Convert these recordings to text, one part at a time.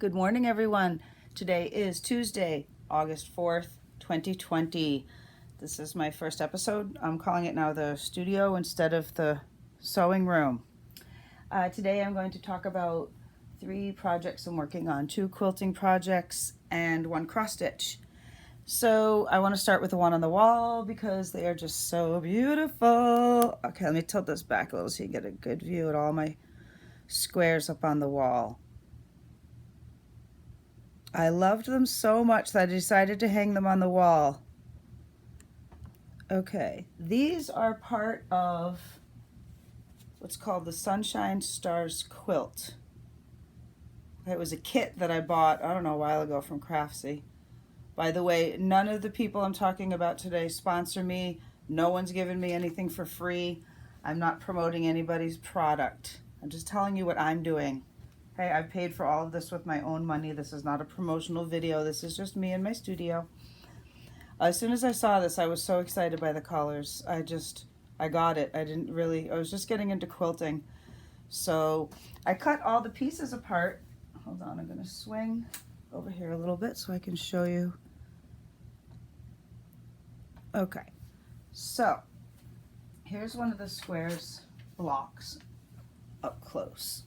Good morning, everyone. Today is Tuesday, August 4th, 2020. This is my first episode. I'm calling it now the studio instead of the sewing room. Today I'm going to talk about 3 projects I'm working on, 2 quilting projects and 1 cross stitch. So I want to start with the one on the wall because they are just so beautiful. Okay, let me tilt this back a little so you get a good view at all my squares up on the wall. I loved them so much that I decided to hang them on the wall. Okay, these are part of what's called the Sunshine Stars quilt. It was a kit that I bought, I don't know, a while ago from Kaffe. By the way, none of the people I'm talking about today sponsor me. No one's given me anything for free. I'm not promoting anybody's product. I'm just telling you what I'm doing. Hey, I paid for all of this with my own money. This is not a promotional video. This is just me in my studio. As soon as I saw this, I was so excited by the colors. I got it. I was just getting into quilting. So I cut all the pieces apart. Hold on, I'm going to swing over here a little bit so I can show you. Okay, so here's one of the squares blocks up close.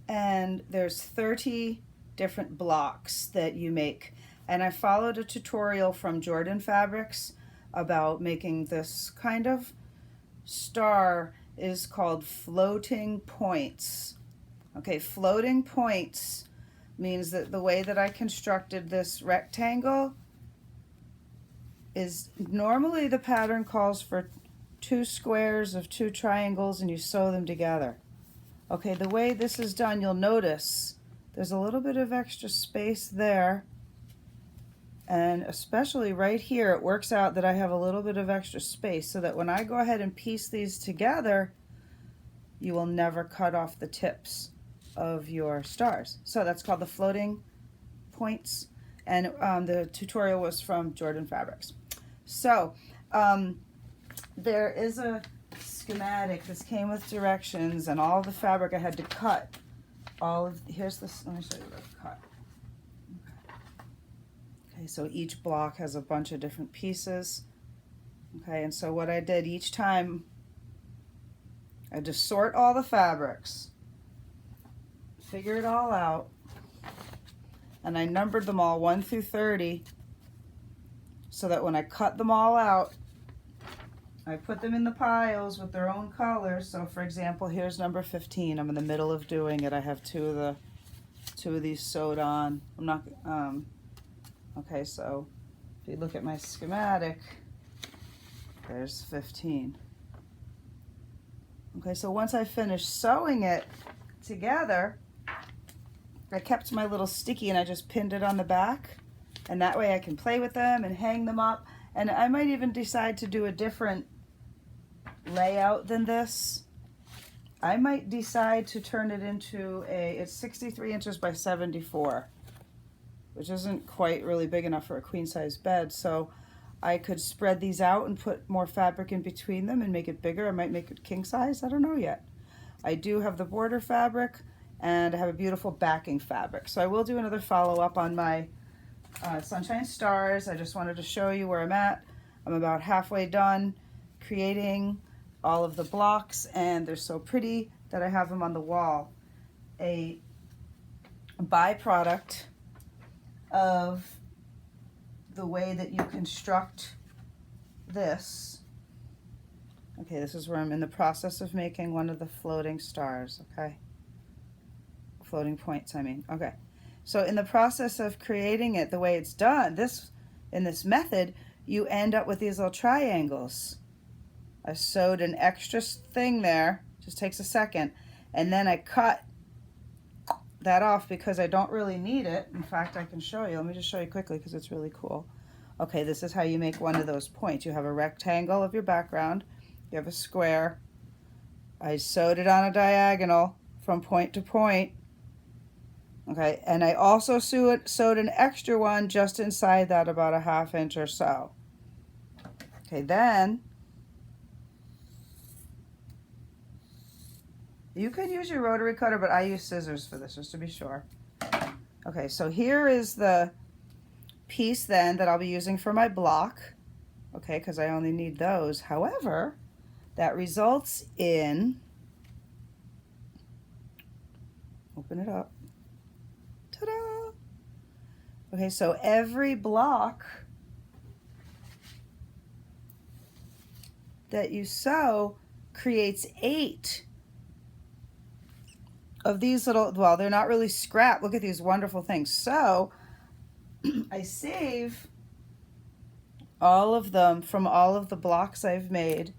And there's 30 different blocks that you make. And I followed a tutorial from Jordan Fabrics about making this kind of star is called floating points. Okay, floating points means that the way that I constructed this rectangle is normally the pattern calls for 2 squares of 2 triangles and you sew them together. Okay, the way this is done, you'll notice there's a little bit of extra space there, and especially right here it works out that I have a little bit of extra space so that when I go ahead and piece these together, you will never cut off the tips of your stars. So that's called the floating points, and the tutorial was from Jordan Fabrics. So there is a schematic. This came with directions and all the fabric I had to cut. Here's this, let me show you the cut. Okay, so each block has a bunch of different pieces. Okay, and so what I did each time, I just sort all the fabrics, figure it all out, and I numbered them all 1 through 30 so that when I cut them all out, I put them in the piles with their own colors. So for example, here's number 15. I'm in the middle of doing it. I have two of these sewed on. I'm not, okay, so if you look at my schematic, there's 15. Okay, so once I finished sewing it together, I kept my little sticky and I just pinned it on the back. And that way I can play with them and hang them up. And I might even decide to do a different layout than this. I might decide to turn it into it's 63 inches by 74, which isn't quite really big enough for a queen size bed. So I could spread these out and put more fabric in between them and make it bigger. I might make it king size. I don't know yet. I do have the border fabric and I have a beautiful backing fabric. So I will do another follow-up on my Sunshine Stars. I just wanted to show you where I'm at. I'm about halfway done creating all of the blocks and they're so pretty that I have them on the wall. A byproduct of the way that you construct this. Okay, this is where I'm in the process of making one of the floating stars, okay? Floating points, I mean, okay. So in the process of creating it, the way it's done, in this method, you end up with these little triangles. I sewed an extra thing there, just takes a second, and then I cut that off because I don't really need it. In fact, I can show you. Let me just show you quickly because it's really cool. Okay, this is how you make one of those points. You have a rectangle of your background, you have a square. I sewed it on a diagonal from point to point. Okay, and I also sewed an extra one just inside that, about a 1/2 inch or so. Okay, then you could use your rotary cutter, but I use scissors for this just to be sure. Okay, so here is the piece then that I'll be using for my block. Okay, because I only need those. However, that results in, open it up, ta-da! Okay, so every block that you sew creates 8 of these little, well, they're not really scrap. Look at these wonderful things. So I save all of them from all of the blocks I've made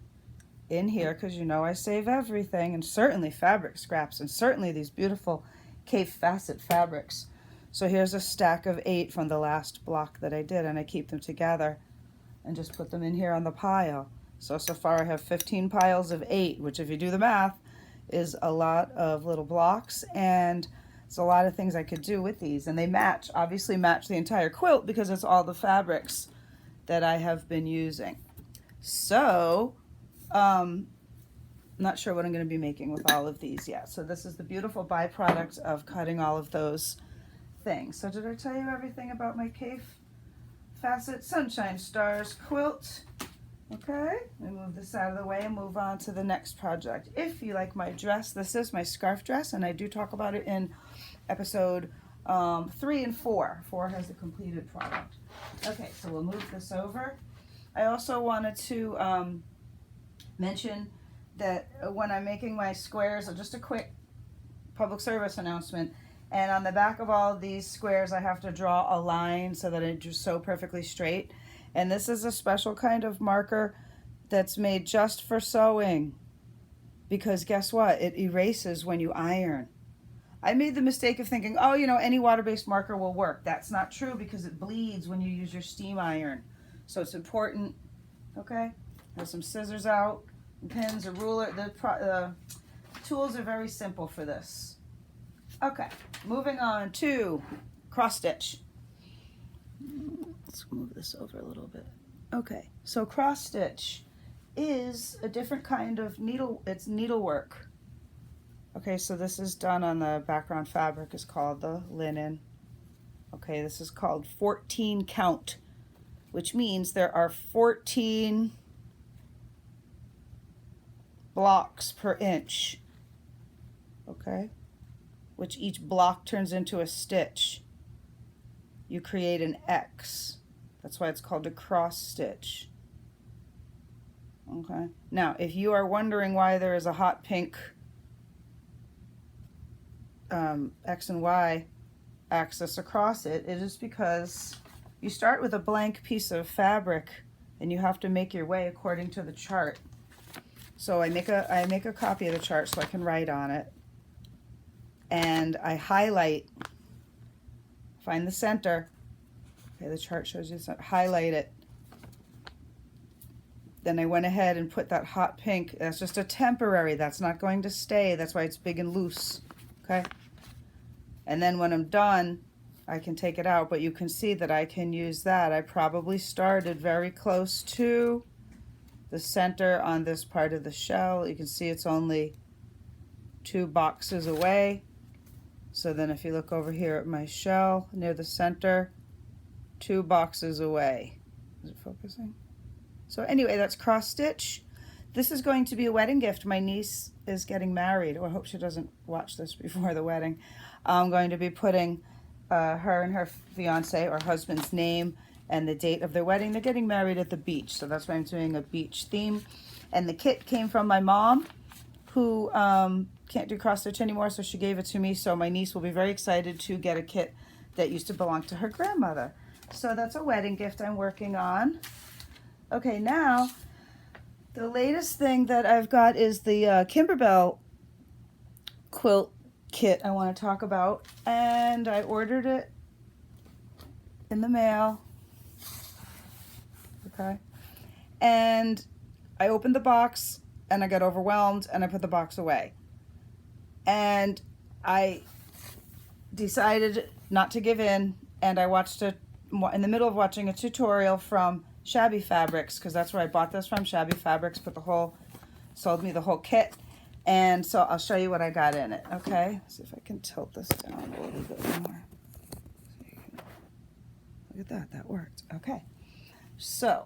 in here, because you know I save everything, and certainly fabric scraps, and certainly these beautiful Kaffe Fassett fabrics. So here's a stack of 8 from the last block that I did, and I keep them together and just put them in here on the pile. So far I have 15 piles of 8, which if you do the math is a lot of little blocks, and it's a lot of things I could do with these. And they match, obviously match the entire quilt, because it's all the fabrics that I have been using. So, not sure what I'm going to be making with all of these yet. So this is the beautiful byproduct of cutting all of those things. So did I tell you everything about my Kaffe Fassett Sunshine Stars quilt? Okay, let me move this out of the way and move on to the next project. If you like my dress, this is my scarf dress, and I do talk about it in episode 3 and 4. 4 has the completed product. Okay, so we'll move this over. I also wanted to mention that when I'm making my squares, just a quick public service announcement, and on the back of all of these squares I have to draw a line so that it just sew perfectly straight. And this is a special kind of marker that's made just for sewing, because guess what? It erases when you iron. I made the mistake of thinking, oh, you know, any water-based marker will work. That's not true, because it bleeds when you use your steam iron. So it's important, okay? There's some scissors out, pins, a ruler. The tools are very simple for this. Okay, moving on to cross stitch. Let's move this over a little bit. Okay, so cross stitch is a different kind of needle, it's needlework. Okay, so this is done on the background fabric, is called the linen. Okay, this is called 14 count, which means there are 14 blocks per inch. Okay, which each block turns into a stitch. You create an X. That's why it's called a cross stitch. Okay. Now, if you are wondering why there is a hot pink X and Y axis across it, it is because you start with a blank piece of fabric and you have to make your way according to the chart. So I make a copy of the chart so I can write on it, and I highlight, find the center. Okay, the chart shows you, highlight it. Then I went ahead and put that hot pink. That's just a temporary, that's not going to stay. That's why it's big and loose, okay? And then when I'm done, I can take it out, but you can see that I can use that. I probably started very close to the center on this part of the shell. You can see it's only 2 boxes away. So then if you look over here at my shell near the center, 2 boxes away. Is it focusing? So anyway, that's cross stitch. This is going to be a wedding gift. My niece is getting married. Oh, I hope she doesn't watch this before the wedding. I'm going to be putting her and her fiance or husband's name and the date of their wedding. They're getting married at the beach, so that's why I'm doing a beach theme. And the kit came from my mom, who can't do cross stitch anymore, so she gave it to me. So my niece will be very excited to get a kit that used to belong to her grandmother. So that's a wedding gift I'm working on. Okay, now the latest thing that I've got is the Kimberbell Quilt Kit I want to talk about, and I ordered it in the mail. Okay, and I opened the box and I got overwhelmed and I put the box away, and I decided not to give in, and I watched in the middle of watching a tutorial from Shabby Fabrics, because that's where I bought this from. Shabby Fabrics sold me the whole kit, and so I'll show you what I got in it. Okay, see if I can tilt this down a little bit more. look at that, that worked. Okay, so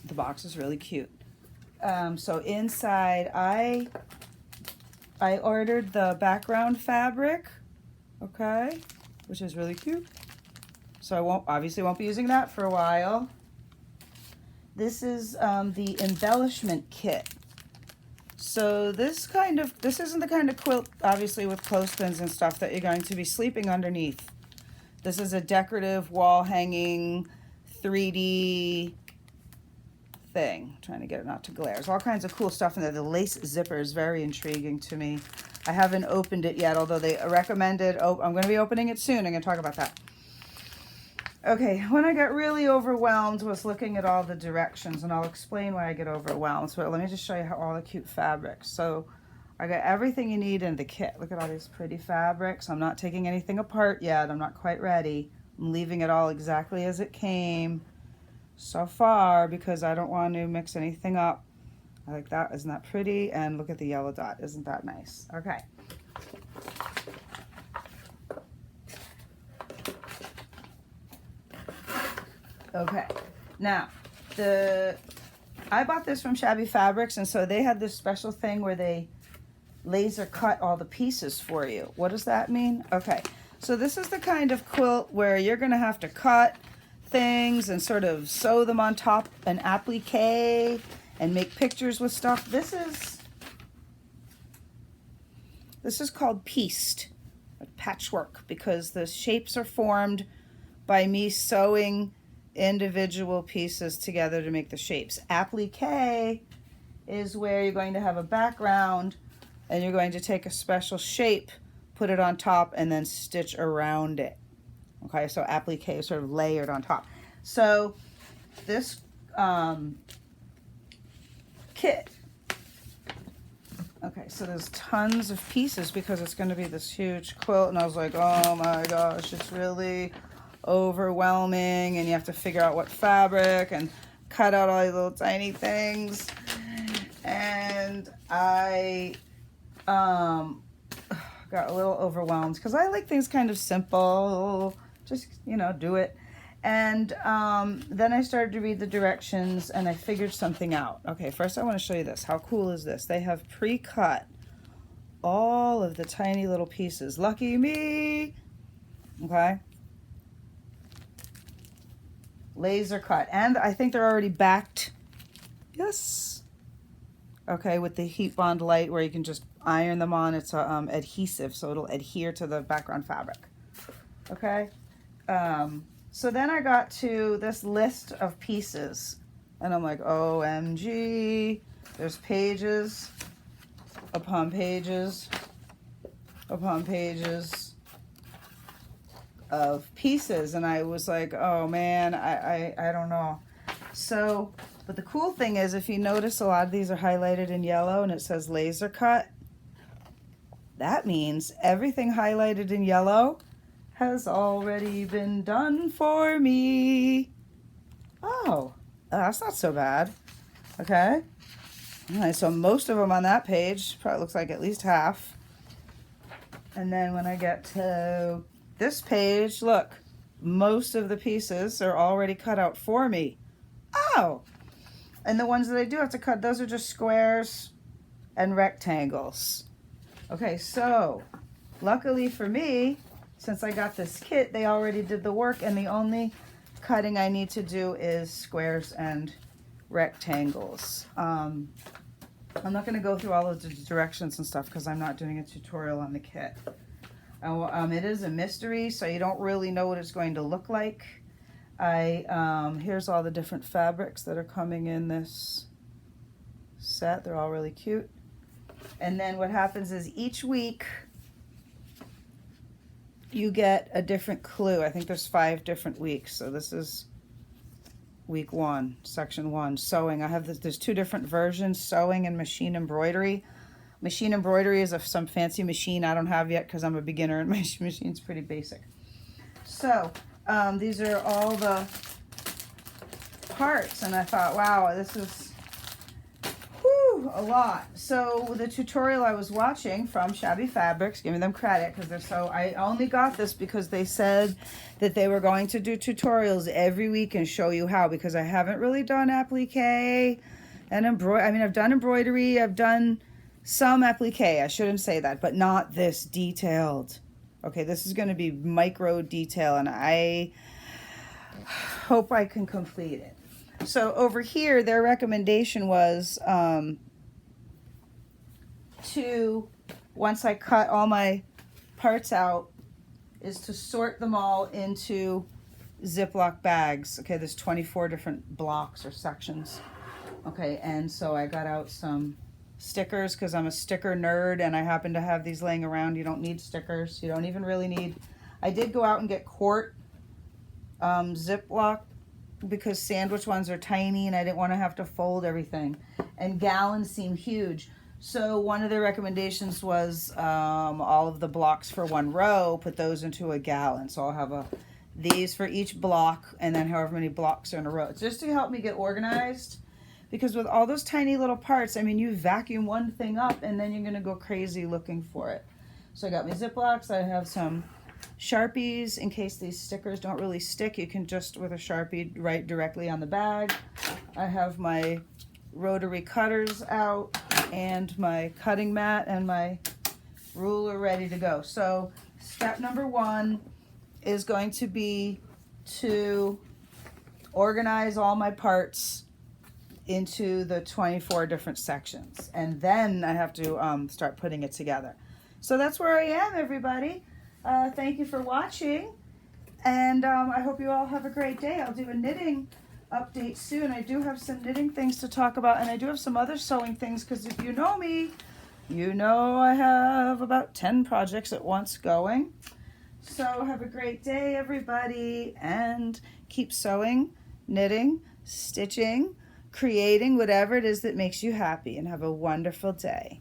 the box is really cute. So inside, I ordered the background fabric, okay, which is really cute. So I obviously won't be using that for a while. This is the embellishment kit. So this isn't the kind of quilt, obviously, with clothespins and stuff that you're going to be sleeping underneath. This is a decorative wall hanging 3D thing. I'm trying to get it not to glare. There's all kinds of cool stuff in there. The lace zipper is very intriguing to me. I haven't opened it yet, although they recommended, I'm going to be opening it soon. I'm going to talk about that. Okay, when I got really overwhelmed was looking at all the directions, and I'll explain why I get overwhelmed. So let me just show you all the cute fabrics. So I got everything you need in the kit. Look at all these pretty fabrics. I'm not taking anything apart yet. I'm not quite ready. I'm leaving it all exactly as it came so far because I don't want to mix anything up. I like that. Isn't that pretty? And look at the yellow dot. Isn't that nice? Okay. Okay, now I bought this from Shabby Fabrics, and so they had this special thing where they laser cut all the pieces for you. What does that mean? Okay, so this is the kind of quilt where you're going to have to cut things and sort of sew them on top an applique and make pictures with stuff. This is called pieced, patchwork, because the shapes are formed by me sewing individual pieces together to make the shapes. Applique is where you're going to have a background and you're going to take a special shape, put it on top, and then stitch around it. Okay, so applique is sort of layered on top. So this kit, okay, so there's tons of pieces because it's going to be this huge quilt, and I was like, oh my gosh, it's really overwhelming, and you have to figure out what fabric and cut out all these little tiny things. And I got a little overwhelmed because I like things kind of simple, just, you know, do it. And then I started to read the directions and I figured something out. Okay, first I want to show you this. How cool is this? They have pre-cut all of the tiny little pieces. Lucky me. Okay, laser cut, and I think they're already backed. Yes. Okay, with the heat bond light where you can just iron them on. It's adhesive, so it'll adhere to the background fabric. Okay, so then I got to this list of pieces and I'm like, OMG, there's pages upon pages upon pages of pieces, and I was like, oh man, I don't know. So, but the cool thing is, if you notice, a lot of these are highlighted in yellow and it says laser cut. That means everything highlighted in yellow has already been done for me. Oh, that's not so bad. Okay, all right, so most of them on that page, probably looks like at least half. And then when I get to this page, look, most of the pieces are already cut out for me. Oh, and the ones that I do have to cut, those are just squares and rectangles. Okay, so luckily for me, since I got this kit, they already did the work, and the only cutting I need to do is squares and rectangles. I'm not going to go through all of the directions and stuff because I'm not doing a tutorial on the kit. It is a mystery, so you don't really know what it's going to look like. Here's all the different fabrics that are coming in this set. They're all really cute. And then what happens is each week you get a different clue. I think there's 5 different weeks. So this is week 1, section 1, sewing. I have there's 2 different versions, sewing and machine embroidery. Machine embroidery is some fancy machine I don't have yet because I'm a beginner and my machine's pretty basic. So these are all the parts, and I thought, wow, this is, whew, do a lot. So the tutorial I was watching from Shabby Fabrics, giving them credit because they're so, I only got this because they said that they were going to do tutorials every week and show you how, because I haven't really done applique and embroidery. I mean, I've done embroidery, I've done some applique, I shouldn't say that, but not this detailed. Okay, this is going to be micro detail, and I hope I can complete it. So over here, their recommendation was to, once I cut all my parts out, is to sort them all into Ziploc bags. Okay, there's 24 different blocks or sections. Okay, and so I got out some stickers because I'm a sticker nerd and I happen to have these laying around. You don't need stickers. You don't even really need... I did go out and get quart Ziploc because sandwich ones are tiny and I didn't want to have to fold everything. And gallons seem huge. So one of the recommendations was all of the blocks for one row, put those into a gallon. So I'll have these for each block and then however many blocks are in a row. It's just to help me get organized, because with all those tiny little parts, I mean, you vacuum one thing up and then you're going to go crazy looking for it. So I got my Ziplocs. I have some Sharpies in case these stickers don't really stick. You can just, with a Sharpie, write directly on the bag. I have my rotary cutters out and my cutting mat and my ruler ready to go. So step number one is going to be to organize all my parts into the 24 different sections, and then I have to start putting it together. So that's where I am, everybody. Thank you for watching, and I hope you all have a great day. I'll do a knitting update soon. I do have some knitting things to talk about, and I do have some other sewing things, because if you know me, you know I have about 10 projects at once going. So have a great day, everybody, and keep sewing, knitting, stitching, creating, whatever it is that makes you happy, and have a wonderful day.